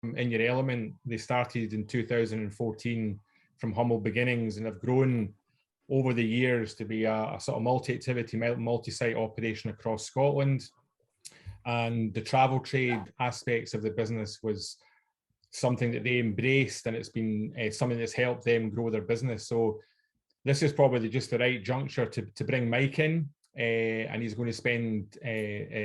In Your Element. They started in 2014 from humble beginnings and have grown over the years to be a sort of multi-activity, multi-site operation across Scotland. And the travel trade aspects of the business was something that they embraced, and it's been something that's helped them grow their business. So this is probably just the right juncture to bring Mike in, and he's going to spend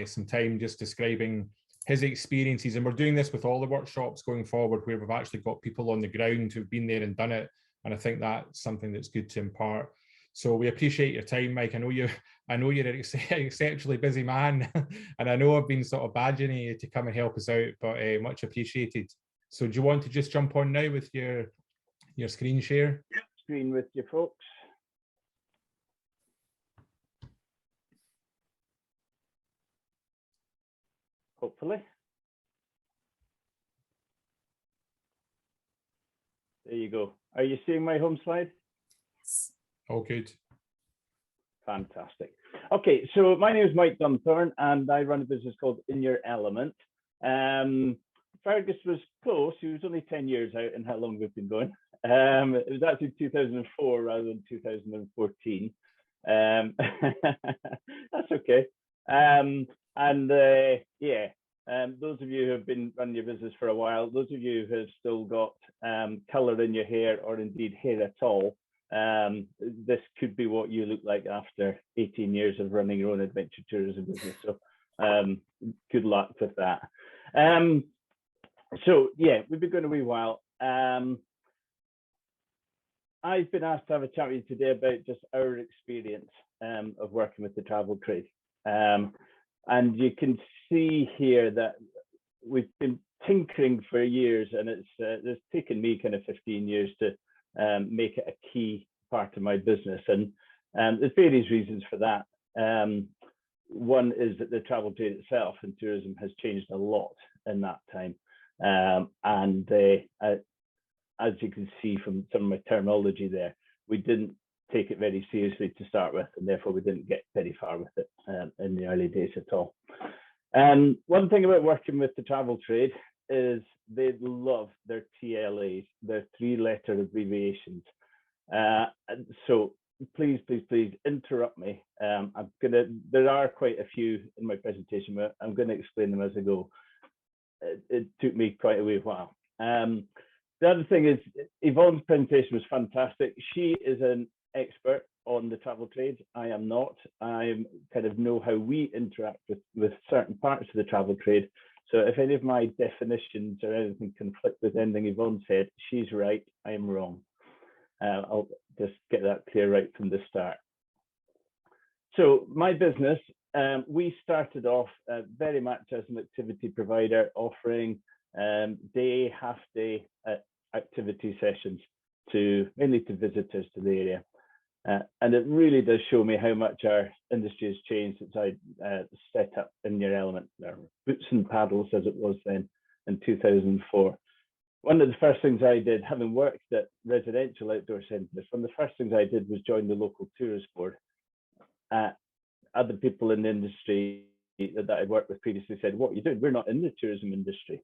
some time just describing his experiences. And we're doing this with all the workshops going forward, where we've actually got people on the ground who've been there and done it. And I think that's something that's good to impart. So we appreciate your time, Mike. I know you're an exceptionally busy man, and I know I've been sort of badgering you to come and help us out, but much appreciated. So do you want to just jump on now with your screen share? Yep, screen with you folks. Hopefully. There you go. Are you seeing my home slide? Yes. All good. Fantastic. Okay, so my name is Mike Dunthorne, and I run a business called In Your Element. Fergus was close. He was only 10 years out in how long we've been going. It was actually 2004 rather than 2014. That's okay. Those of you who have been running your business for a while, those of you who have still got colour in your hair, or indeed hair at all, this could be what you look like after 18 years of running your own adventure tourism business. So good luck with that. So yeah, we've been going a wee while. I've been asked to have a chat with you today about just our experience of working with the travel trade. And you can see here that we've been tinkering for years, and it's taken me kind of 15 years to make it a key part of my business. And there's various reasons for that. One is that the travel trade itself and tourism has changed a lot in that time. As you can see from some of my terminology there, we didn't take it very seriously to start with, and therefore we didn't get very far with it in the early days at all. One thing about working with the travel trade is they love their TLAs, their three-letter abbreviations. So please interrupt me. There are quite a few in my presentation, but I'm going to explain them as I go. It took me quite a wee while. The other thing is, Yvonne's presentation was fantastic. She is an expert on the travel trade. I am not. I kind of know how we interact with certain parts of the travel trade. So if any of my definitions or anything conflict with anything Yvonne said, she's right, I am wrong. I'll just get that clear right from the start. So my business, we started off very much as an activity provider, offering day, half day activity sessions mainly to visitors to the area. And it really does show me how much our industry has changed since I set up In Your Element, or Boots and Paddles as it was then in 2004. One of the first things I did, having worked at residential outdoor centres, one of the first things I did was join the local tourist board. Other people in the industry that I'd worked with previously said, "What are you doing? We're not in the tourism industry."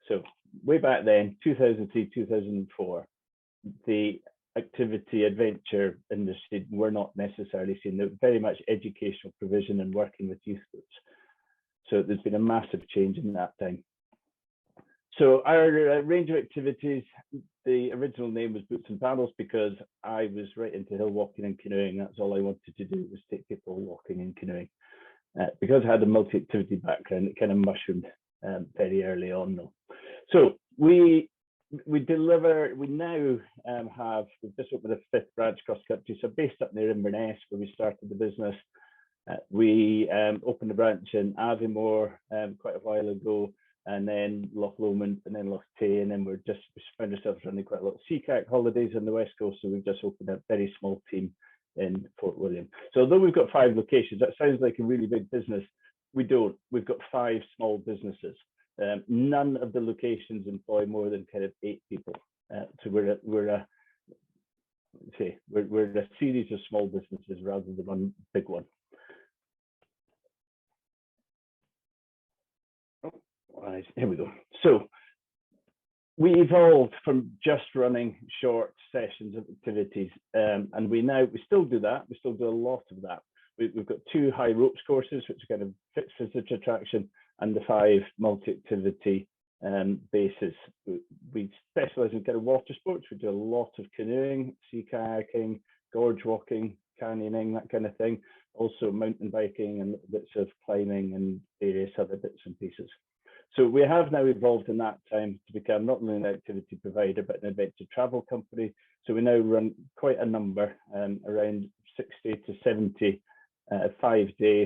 So way back then, 2003, 2004, the activity adventure industry were not necessarily seen. They're very much educational provision and working with youth groups. So there's been a massive change in that time. So our range of activities, the original name was Boots and Paddles because I was right into hill walking and canoeing. That's all I wanted to do, was take people walking and canoeing. Because I had a multi-activity background, it kind of mushroomed very early on though. So we now we've just opened a 5th branch cross country. So based up near Inverness, where we started the business, we opened a branch in Aviemore quite a while ago, and then Loch Lomond, and then Loch Tay, and then we found ourselves running quite a lot of sea kayak holidays on the West Coast. So we've just opened a very small team in Fort William. So although we've got 5 locations, that sounds like a really big business. We don't. We've got 5 small businesses. None of the locations employ more than kind of 8 people. So we're a series of small businesses rather than one big one. Oh, right, here we go. So we evolved from just running short sessions of activities, and we still do that. We still do a lot of that. We've got 2 high ropes courses, which kind of fits visitor attraction, and the 5 multi-activity bases. We specialize in kind of water sports. We do a lot of canoeing, sea kayaking, gorge walking, canyoning, that kind of thing. Also mountain biking and bits of climbing and various other bits and pieces. So we have now evolved in that time to become not only an activity provider, but an adventure travel company. So we now run quite a number, around 60 to 70 4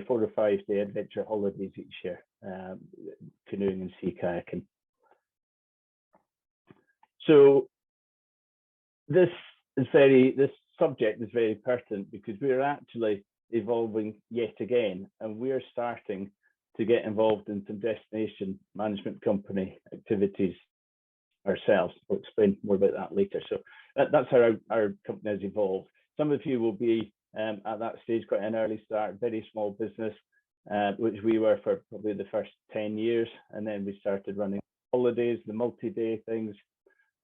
or 5 day adventure holidays each year, canoeing and sea kayaking. So this subject is very pertinent because we are actually evolving yet again, and we are starting to get involved in some destination management company activities ourselves. We'll explain more about that later. So that's how our company has evolved. Some of you will be at that stage, quite an early start, very small business, which we were for probably the first 10 years. And then we started running holidays, the multi-day things.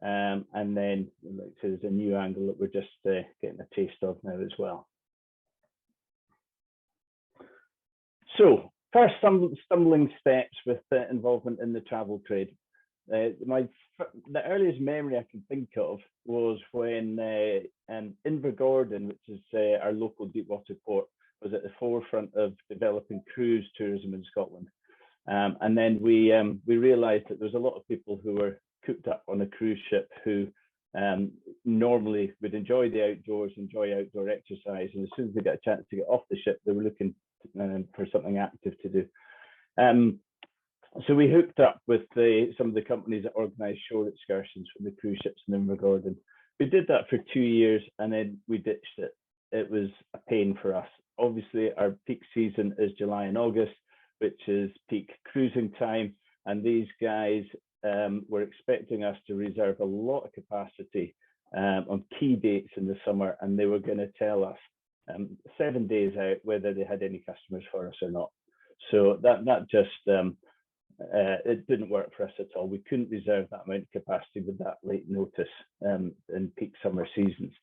And then like I said, there's a new angle that we're just getting a taste of now as well. So first, some stumbling steps with involvement in the travel trade. The earliest memory I can think of was when Invergordon, which is our local deep water port, was at the forefront of developing cruise tourism in Scotland. And then we realised that there was a lot of people who were cooped up on a cruise ship who normally would enjoy the outdoors, enjoy outdoor exercise, and as soon as they got a chance to get off the ship, they were looking for something active to do. So we hooked up with some of the companies that organised shore excursions from the cruise ships in Invergordon. We did that for 2 years and then we ditched it. It was a pain for us. Obviously, our peak season is July and August, which is peak cruising time. And these guys were expecting us to reserve a lot of capacity on key dates in the summer. And they were going to tell us 7 days out whether they had any customers for us or not. So that just, it didn't work for us at all. We couldn't reserve that amount of capacity with that late notice in peak summer seasons.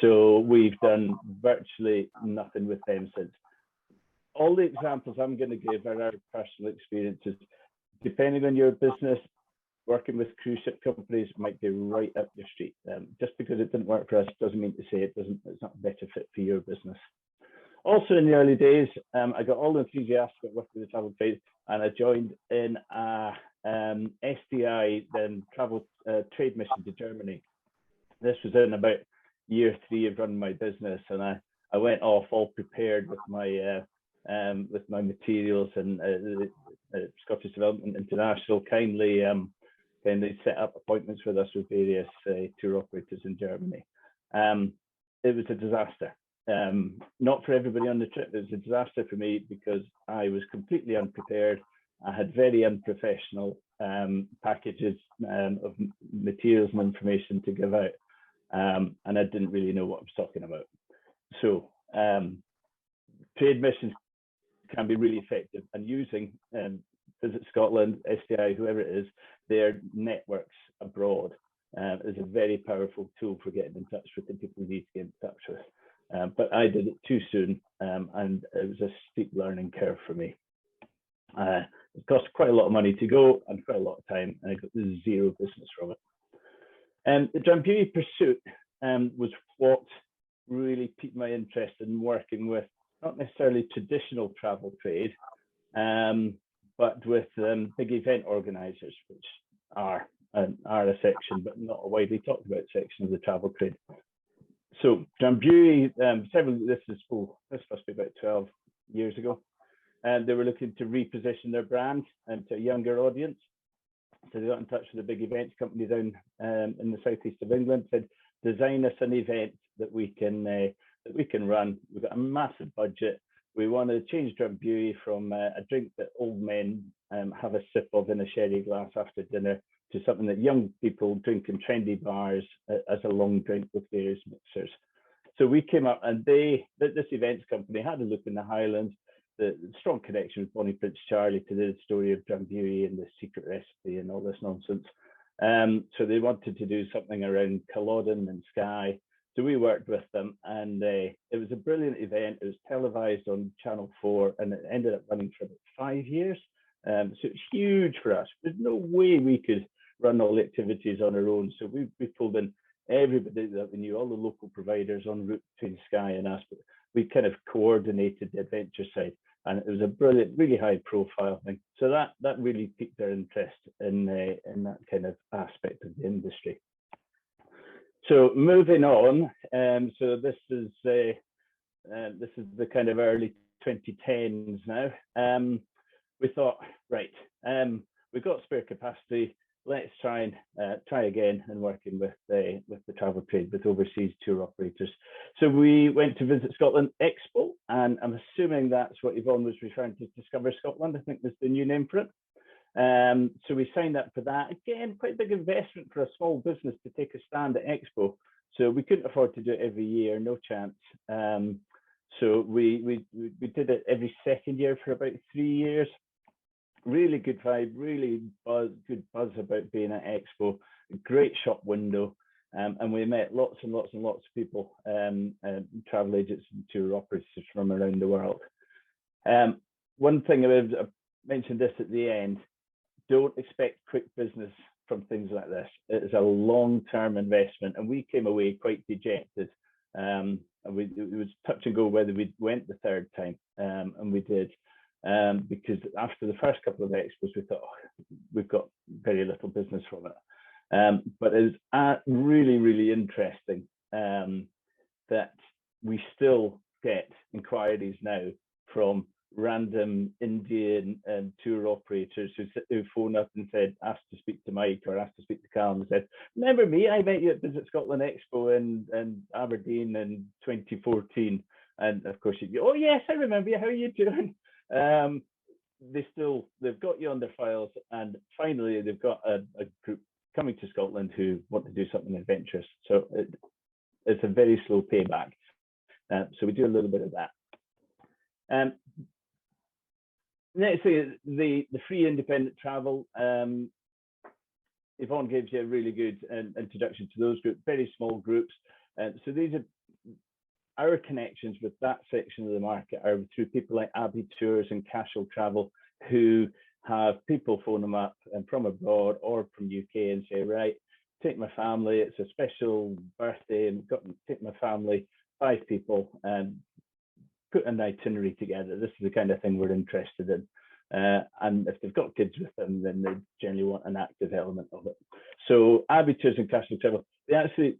So we've done virtually nothing with them since. All the examples I'm going to give are our personal experiences. Depending on your business, working with cruise ship companies might be right up your street. Just because it didn't work for us doesn't mean to say it's not a better fit for your business. Also in the early days, I got all enthusiastic about working with the travel trade, and I joined in a SDI travel trade mission to Germany. This was in about year 3 of running my business, and I went off all prepared with my materials, and Scottish Development International kindly set up appointments with us with various tour operators in Germany. It was a disaster. Not for everybody on the trip. It was a disaster for me because I was completely unprepared. I had very unprofessional packages of materials and information to give out, and I didn't really know what I was talking about. So trade missions can be really effective, and using Visit Scotland, SDI, whoever it is, their networks abroad is a very powerful tool for getting in touch with the people you need to get in touch with. But I did it too soon, and it was a steep learning curve for me. It cost quite a lot of money to go and quite a lot of time, and I got zero business from it. The Drambuie pursuit was what really piqued my interest in working with not necessarily traditional travel trade, but with big event organisers, which are a section, but not a widely talked about section of the travel trade. So Drambuie, this must be about 12 years ago, and they were looking to reposition their brand to a younger audience. So they got in touch with a big events company down in the southeast of England, said, design us an event that we can run. We've got a massive budget. We want to change Drambuie from a drink that old men have a sip of in a sherry glass after dinner to something that young people drink in trendy bars as a long drink with various mixers. So we came up, and this events company had a look in the Highlands, the strong connection with Bonnie Prince Charlie to the story of Drambuie and the secret recipe and all this nonsense. So they wanted to do something around Culloden and Skye. So we worked with them, and it was a brilliant event. It was televised on Channel 4, and it ended up running for about 5 years. So it's huge for us. There's no way we could run all the activities on our own. So we pulled in everybody that we knew, all the local providers en route between Skye and us. But we kind of coordinated the adventure side, and it was a brilliant, really high profile thing. So that really piqued our interest in that kind of aspect of the industry. So moving on, so this is the kind of early 2010s now. We thought, right, we've got spare capacity. Let's try again and working with the travel trade, with overseas tour operators. So we went to Visit Scotland Expo, and I'm assuming that's what Yvonne was referring to, Discover Scotland, I think was the new name for it. So we signed up for that. Again, quite a big investment for a small business to take a stand at Expo. So we couldn't afford to do it every year, no chance. So we did it every second year for about 3 years. Really good vibe, really good buzz about being at Expo. A great shop window, and we met lots and lots and lots of people, travel agents and tour operators from around the world. One thing I mentioned this at the end: don't expect quick business from things like this. It is a long-term investment, and we came away quite dejected. And it was touch and go whether we went the third time, and we did. Because after the first couple of expos, we thought, oh, we've got very little business from it. But it's really, really interesting that we still get inquiries now from random Indian tour operators who phone up and asked to speak to Mike or asked to speak to Callum and said, remember me, I met you at Visit Scotland Expo in Aberdeen in 2014. And of course you'd go, oh yes, I remember you, how are you doing? They've got you on their files, and finally they've got a group coming to Scotland who want to do something adventurous. So it's a very slow payback. So we do a little bit of that. Next thing, the free independent travel. Yvonne gives you a really good introduction to those groups, very small groups. So these are our connections with that section of the market are through people like Abbey Tours and Cashel Travel, who have people phone them up and from abroad or from UK and say, right, take my family, it's a special birthday, and got to take my family, 5 people, and put an itinerary together. This is the kind of thing we're interested in. And if they've got kids with them, then they generally want an active element of it. So Abbey Tours and Cashel Travel, they actually,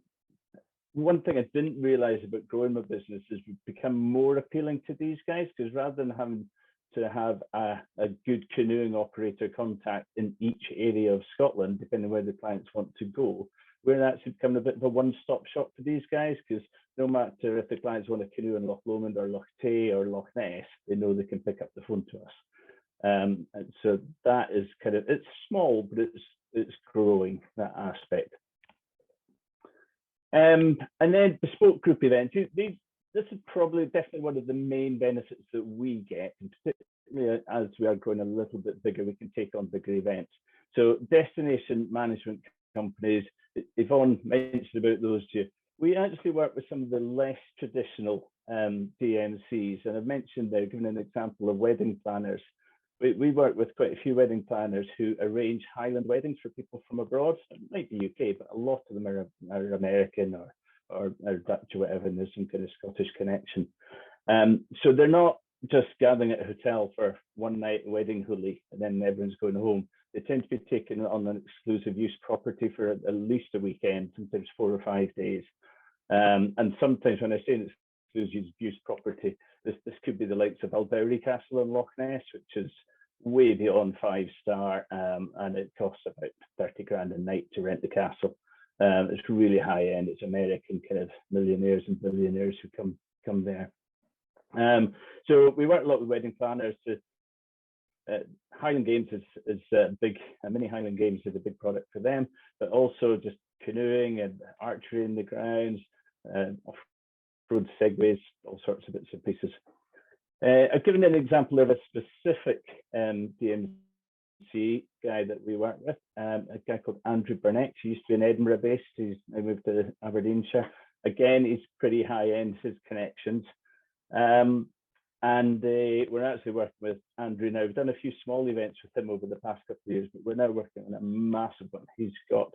one thing I didn't realize about growing my business is we've become more appealing to these guys, because rather than having to have a good canoeing operator contact in each area of Scotland, depending where the clients want to go, we're actually becoming a bit of a one-stop shop for these guys, because no matter if the clients want to canoe in Loch Lomond or Loch Tay or Loch Ness, they know they can pick up the phone to us. And so that is kind of, it's small, but it's growing, that aspect. And then bespoke group events. This is probably definitely one of the main benefits that we get, and particularly as we are growing a little bit bigger, we can take on bigger events. So destination management companies, Yvonne mentioned about those two. We actually work with some of the less traditional DMCs, and I've mentioned there, given an example of wedding planners. We work with quite a few wedding planners who arrange Highland weddings for people from abroad. It might be UK, but a lot of them are American or Dutch or whatever, and there's some kind of Scottish connection. So they're not just gathering at a hotel for one night wedding hoolie and then everyone's going home. They tend to be taken on an exclusive use property for at least a weekend, sometimes 4 or 5 days. And sometimes when I say an exclusive use property, this could be the likes of Albury Castle in Loch Ness, which is way beyond 5-star, and it costs about 30 grand a night to rent the castle. It's really high end. It's American kind of millionaires and billionaires who come there. So we work a lot with wedding planners. Highland Games is big. Mini Highland Games is a big product for them, but also just canoeing and archery in the grounds, off-road segways, all sorts of bits and pieces. I've given an example of a specific DMC agency guy that we work with, a guy called Andrew Burnett. He used to be in Edinburgh based. He's moved to Aberdeenshire. Again, he's pretty high end, his connections. And we're actually working with Andrew now. We've done a few small events with him over the past couple of years, but we're now working on a massive one. He's got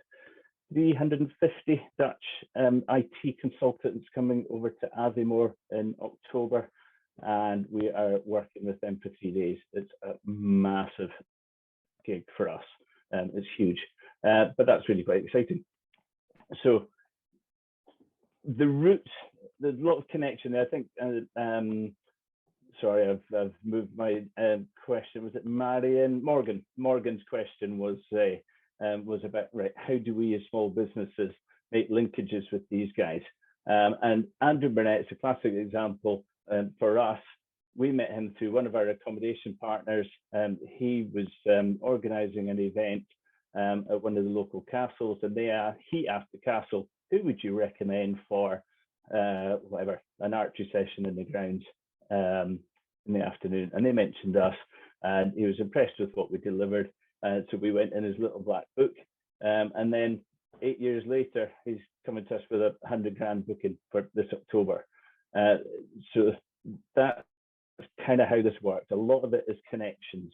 350 Dutch IT consultants coming over to Aviemore in October, and we are working with them for 3 days. It's a massive gig for us. It's huge, but that's really quite exciting. So the roots, there's a lot of connection there. I think, sorry, I've moved my question. Was it Marion? Morgan's question was about, right, how do we as small businesses make linkages with these guys? And Andrew Burnett is a classic example for us. We met him through one of our accommodation partners. He was organizing an event at one of the local castles, and he asked the castle, who would you recommend for whatever, an archery session in the grounds in the afternoon? And they mentioned us, and he was impressed with what we delivered. So we went in his little black book, and then 8 years later, he's coming to us with a 100 grand booking for this October. So that's kind of how this works. A lot of it is connections.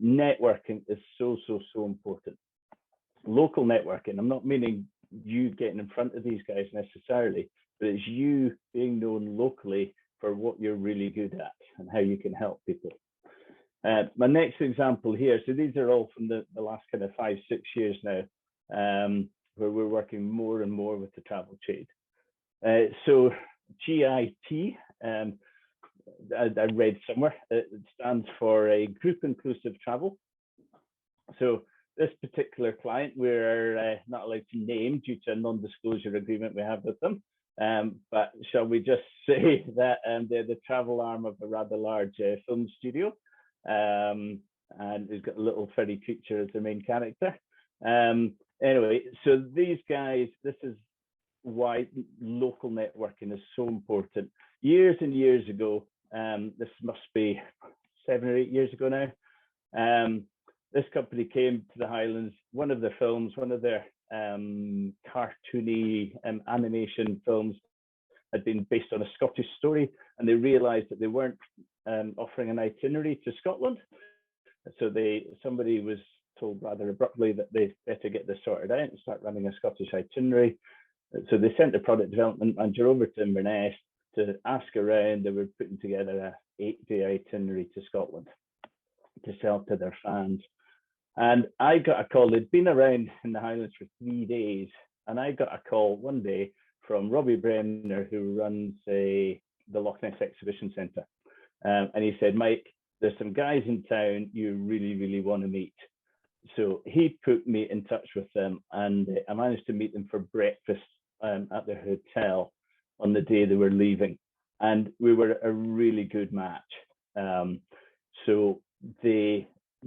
Networking is so important. Local networking, I'm not meaning you getting in front of these guys necessarily, but it's you being known locally for what you're really good at and how you can help people. My next example here, so these are all from the last kind of 5-6 years now, where we're working more and more with the travel trade. So GIT, I read somewhere, it stands for a Group Inclusive Travel. So this particular client, we're not allowed to name due to a non-disclosure agreement we have with them. But shall we just say that they're the travel arm of a rather large film studio, and he's got a little furry creature as the main character. Anyway, so these guys, this is why local networking is so important. Years and years ago, this must be 7 or 8 years ago now, this company came to the Highlands. One of their films, one of their cartoony animation films had been based on a Scottish story, and they realized that they weren't offering an itinerary to Scotland. So somebody was told rather abruptly that they better get this sorted out and start running a Scottish itinerary. So they sent the product development manager over to Inverness to ask around. They were putting together a 8-day itinerary to Scotland to sell to their fans. And I got a call. They'd been around in the Highlands for 3 days, and I got a call one day from Robbie Bremner, who runs the Loch Ness Exhibition Centre. And he said, Mike, there's some guys in town you really want to meet. So he put me in touch with them, and I managed to meet them for breakfast at their hotel on the day they were leaving. And we were a really good match. So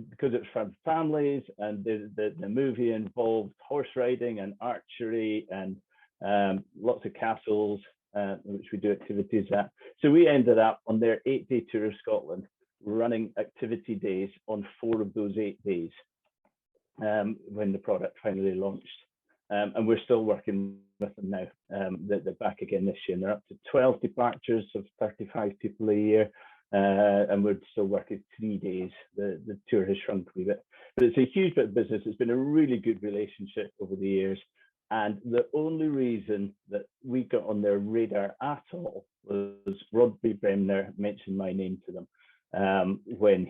because it's from families, and the movie involved horse riding and archery and lots of castles, which we do activities at. So we ended up on their 8-day tour of Scotland, running activity days on 4 of those 8 days when the product finally launched. And we're still working with them now. They're back again this year, and they're up to 12 departures of 35 people a year. And we're still working 3 days. The tour has shrunk a wee bit, but it's a huge bit of business. It's been a really good relationship over the years. And the only reason that we got on their radar at all was Robbie Bremner mentioned my name to them when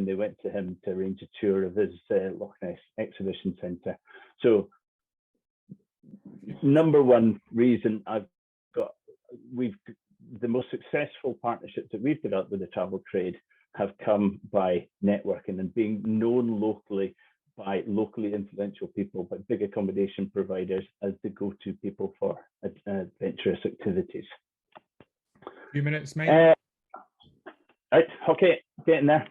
they went to him to arrange a tour of his Loch Ness Exhibition Centre. So number one reason the most successful partnerships that we've developed with the travel trade have come by networking and being known locally by locally influential people, by big accommodation providers as the go-to people for adventurous activities. 2 minutes, mate. Right, okay, getting there.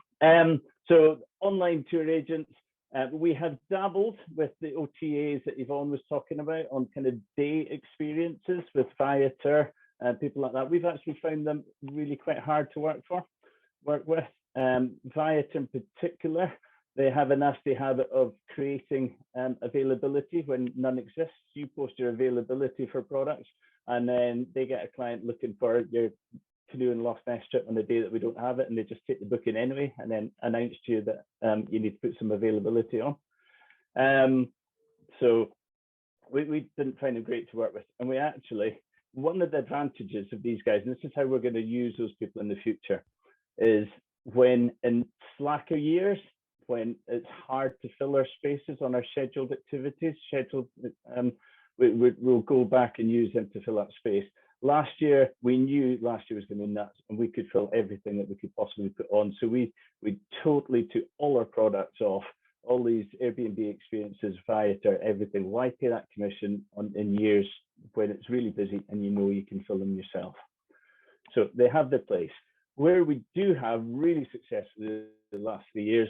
So online tour agents, we have dabbled with the OTAs that Yvonne was talking about on kind of day experiences with Viator and people like that. We've actually found them really quite hard to work with. Viator in particular, They have a nasty habit of creating availability when none exists. You post your availability for products, and then they get a client looking for your canoe and Loch Ness trip on the day that we don't have it, and they just take the booking anyway, and then announce to you that you need to put some availability on. So we didn't find them great to work with, and we actually, one of the advantages of these guys, and this is how we're going to use those people in the future, is when in slacker years, when it's hard to fill our spaces on our scheduled activities, we'll go back and use them to fill up space. Last year, we knew last year was going to be nuts, and we could fill everything that we could possibly put on. So we totally took all our products off, all these Airbnb experiences, Viator, everything. Why pay that commission in years when it's really busy and you know you can fill them yourself? So they have their place. Where we do have really successfully the last 3 years,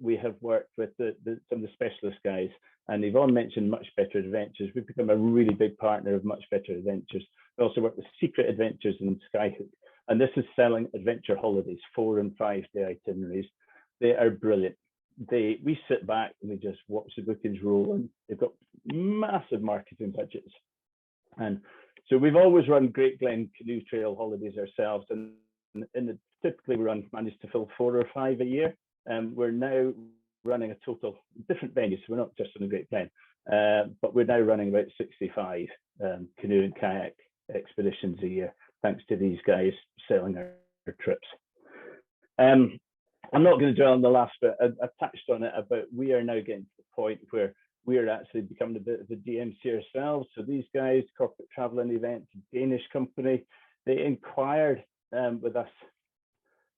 we have worked with some of the specialist guys, and Yvonne mentioned Much Better Adventures. We've become a really big partner of Much Better Adventures. We also work with Secret Adventures and Skyhook, and this is selling adventure holidays, 4- and 5-day itineraries. They are brilliant. We sit back and we just watch the bookings roll, and they've got massive marketing budgets. And so we've always run Great Glen Canoe Trail holidays ourselves, and typically we manage to fill 4 or 5 a year. We're now running a total different venues. So we're not just on the Great Glen, but we're now running about 65 canoe and kayak expeditions a year, thanks to these guys selling our trips. I'm not going to dwell on the last bit. I touched on it about we are now getting to the point where we are actually becoming a bit of a DMC ourselves. So these guys, Corporate Travel and Events, a Danish company, they inquired with us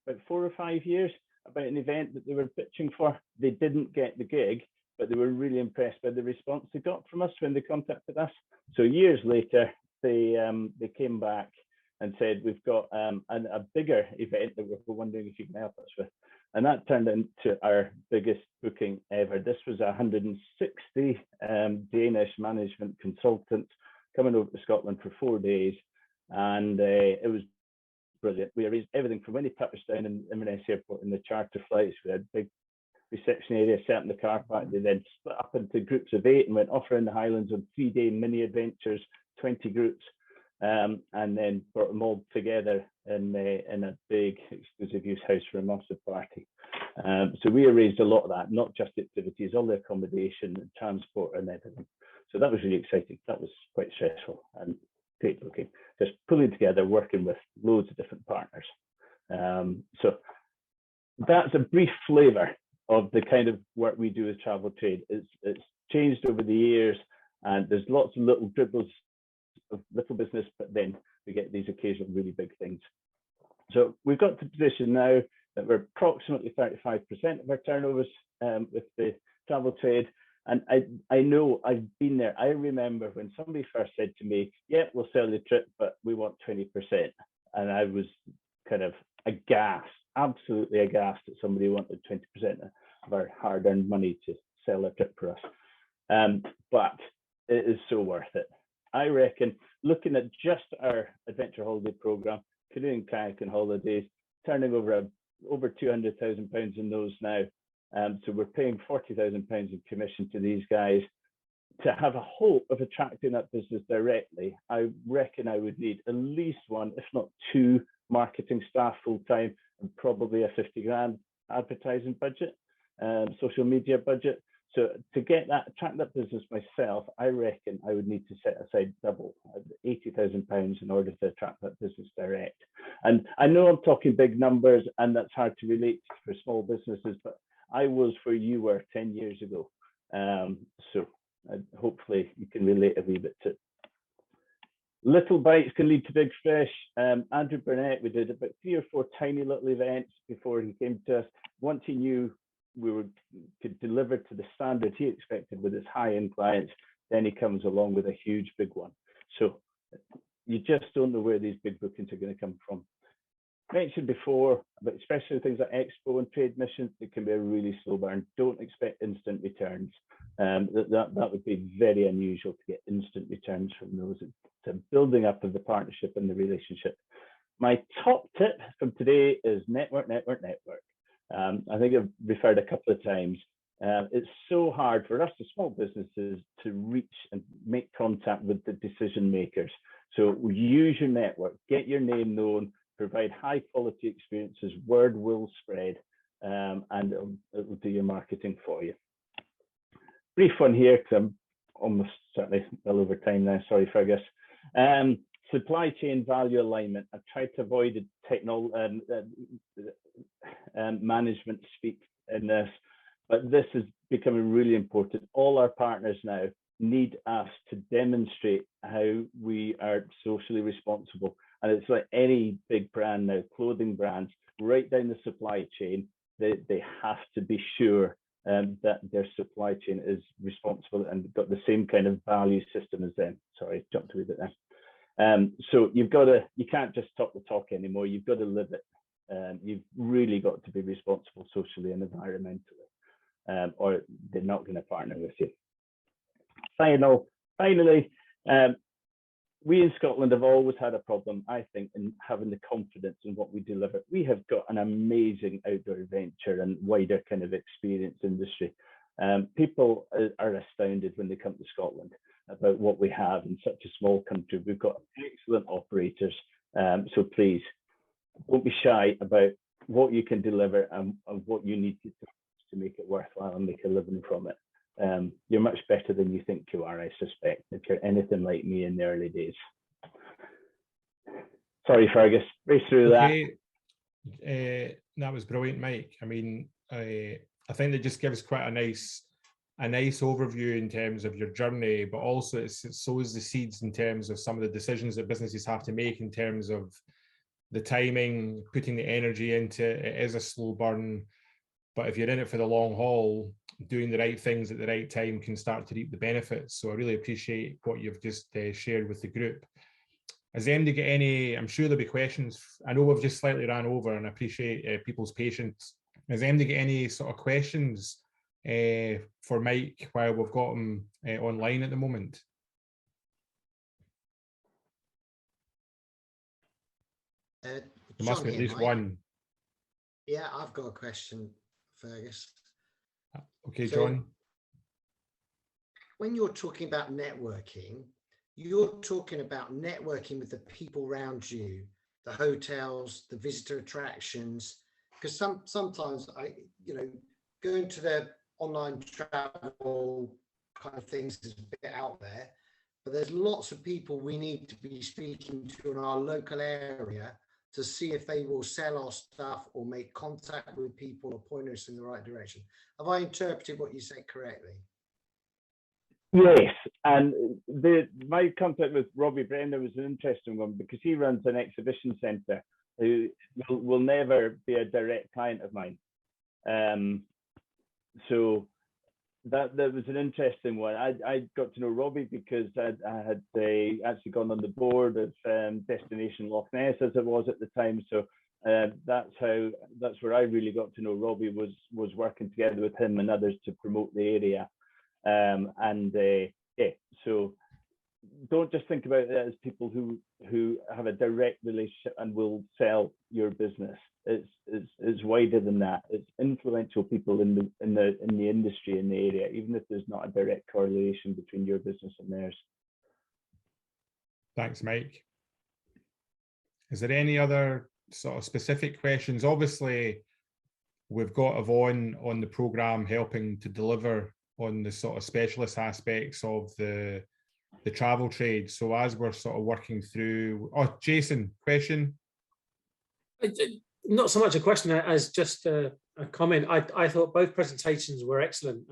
about 4 or 5 years about an event that they were pitching for. They didn't get the gig, but they were really impressed by the response they got from us when they contacted us. So years later, they came back and said, we've got a bigger event that we're wondering if you can help us with. And that turned into our biggest booking ever. This was 160 Danish management consultants coming over to Scotland for 4 days. And it was brilliant. We arranged everything from when he touched down in Inverness Airport in the charter flights. We had big reception area set in the car park. They then split up into groups of 8 and went off around the Highlands on 3-day mini adventures, 20 groups, and then brought them all together in a big exclusive use house for a massive party. So we arranged a lot of that, not just activities, all the accommodation and transport and everything. So that was really exciting. That was quite stressful and great looking. Just pulling together, working with loads of different partners. So that's a brief flavour of the kind of work we do with Travel Trade. It's changed over the years, and there's lots of little dribbles of little business, but then we get these occasional really big things. So we've got to the position now that we're approximately 35% of our turnovers with the Travel Trade. And I know I've been there. I remember when somebody first said to me, yeah, we'll sell the trip, but we want 20%. And I was kind of aghast, absolutely aghast that somebody wanted 20% of our hard-earned money to sell a trip for us. But it is so worth it. I reckon, looking at just our adventure holiday program, canoeing, kayaking holidays, turning over £200,000 in those now. So we're paying £40,000 in commission to these guys. To have a hope of attracting that business directly, I reckon I would need at least 1, if not 2, marketing staff full time, and probably a 50 grand advertising budget, social media budget. So to attract that business myself, I reckon I would need to set aside double, £80,000 in order to attract that business direct. And I know I'm talking big numbers, and that's hard to relate for small businesses, but I was where you were 10 years ago. So hopefully you can relate a wee bit to it. Little bites can lead to big fish. Andrew Burnett, we did about 3 or 4 tiny little events before he came to us. Once he knew we could deliver to the standard he expected with his high-end clients, then he comes along with a huge big one. So you just don't know where these big bookings are going to come from. Mentioned before, but especially things like expo and trade missions, it can be a really slow burn. Don't expect instant returns. That would be very unusual to get instant returns from those. It's a building up of the partnership and the relationship. My top tip from today is network, network, network. I think I've referred a couple of times. It's so hard for us, the small businesses, to reach and make contact with the decision makers. So use your network, get your name known, provide high quality experiences, word will spread, and it'll do your marketing for you. Brief one here, because I'm almost certainly well over time now, sorry Fergus. Supply chain value alignment. I've tried to avoid management speak in this, but this is becoming really important. All our partners now need us to demonstrate how we are socially responsible. And it's like any big brand now, clothing brands, right down the supply chain, they have to be sure that their supply chain is responsible and got the same kind of value system as them. Sorry, jumped a wee bit there. So you can't just talk the talk anymore. You've got to live it. You've really got to be responsible socially and environmentally, or they're not going to partner with you. Finally, we in Scotland have always had a problem, I think, in having the confidence in what we deliver. We have got an amazing outdoor adventure and wider kind of experience industry. People are astounded when they come to Scotland about what we have in such a small country. We've got excellent operators. So please, don't be shy about what you can deliver and what you need to make it worthwhile and make a living from it. You're much better than you think you are, I suspect, if you're anything like me in the early days. Sorry, Fergus, race through that. That was brilliant, Mike. I mean, I think that just gives quite a nice overview in terms of your journey, but also it sows the seeds in terms of some of the decisions that businesses have to make in terms of the timing, putting the energy into it. It is a slow burn, but if you're in it for the long haul, doing the right things at the right time can start to reap the benefits. So I really appreciate what you've just shared with the group. Has MD got any, I'm sure there'll be questions. I know we've just slightly ran over and I appreciate people's patience. Has MD got any sort of questions for Mike while we've got him online at the moment? There must be at least one. Yeah, I've got a question, Fergus. Okay, John. When you're talking about networking, you're talking about networking with the people around you, the hotels, the visitor attractions, because sometimes going to the online travel kind of things is a bit out there, but there's lots of people we need to be speaking to in our local area to see if they will sell our stuff or make contact with people or point us in the right direction. Have I interpreted what you said correctly? Yes, and my contact with Robbie Brenner was an interesting one because he runs an exhibition centre who will never be a direct client of mine. So that was an interesting one. I got to know Robbie because I had actually gone on the board of Destination Loch Ness as it was at the time. So that's where I really got to know Robbie, was working together with him and others to promote the area. So don't just think about it as people who have a direct relationship and will sell your business. It's wider than that. It's influential people in the industry, in the area, even if there's not a direct correlation between your business and theirs. Thanks, Mike. Is there any other sort of specific questions? Obviously, we've got Yvonne on the programme helping to deliver on the sort of specialist aspects of the travel trade. So as we're sort of working through, Jason, question? Not so much a question as just a comment. I thought both presentations were excellent.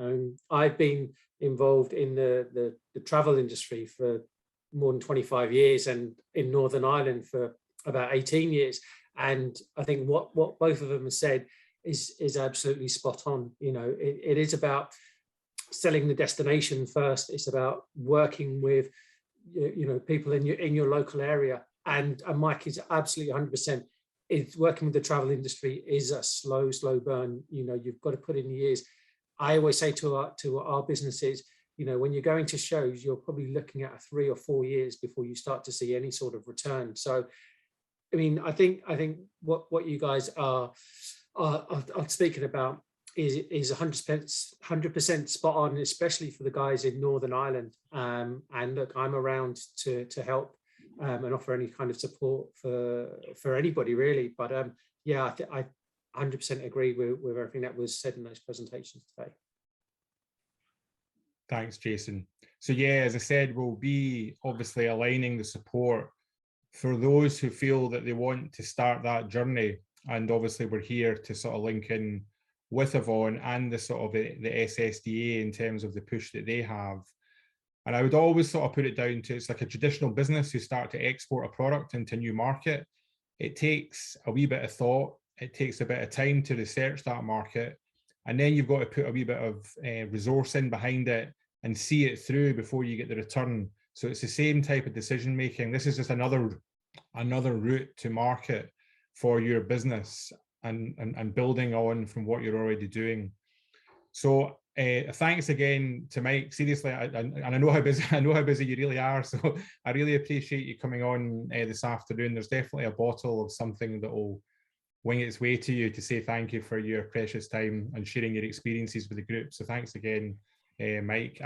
I've been involved in the travel industry for more than 25 years and in Northern Ireland for about 18 years. And I think what both of them have said is absolutely spot on. It is about selling the destination first. It's about working with people in your local area. And Mike is absolutely 100%. It's working with the travel industry is a slow burn. You've got to put in the years. I always say to our businesses, when you're going to shows, you're probably looking at 3 or 4 years before you start to see any sort of return. So, I mean, I think what you guys are speaking about is 100% spot on, especially for the guys in Northern Ireland. And look, I'm around to help and offer any kind of support for anybody really. But yeah, I 100% agree with everything that was said in those presentations today. Thanks, Jason. So yeah, as I said, we'll be obviously aligning the support for those who feel that they want to start that journey. And obviously we're here to sort of link in with Yvonne and the sort of the SSDA in terms of the push that they have. And I would always sort of put it down to, it's like a traditional business who start to export a product into a new market. It takes a wee bit of thought. It takes a bit of time to research that market. And then you've got to put a wee bit of resource in behind it and see it through before you get the return. So it's the same type of decision making. This is just another route to market for your business and building on from what you're already doing. So thanks again to Mike. Seriously, and I know how busy you really are. So I really appreciate you coming on this afternoon. There's definitely a bottle of something that will wing its way to you to say thank you for your precious time and sharing your experiences with the group. So thanks again, Mike.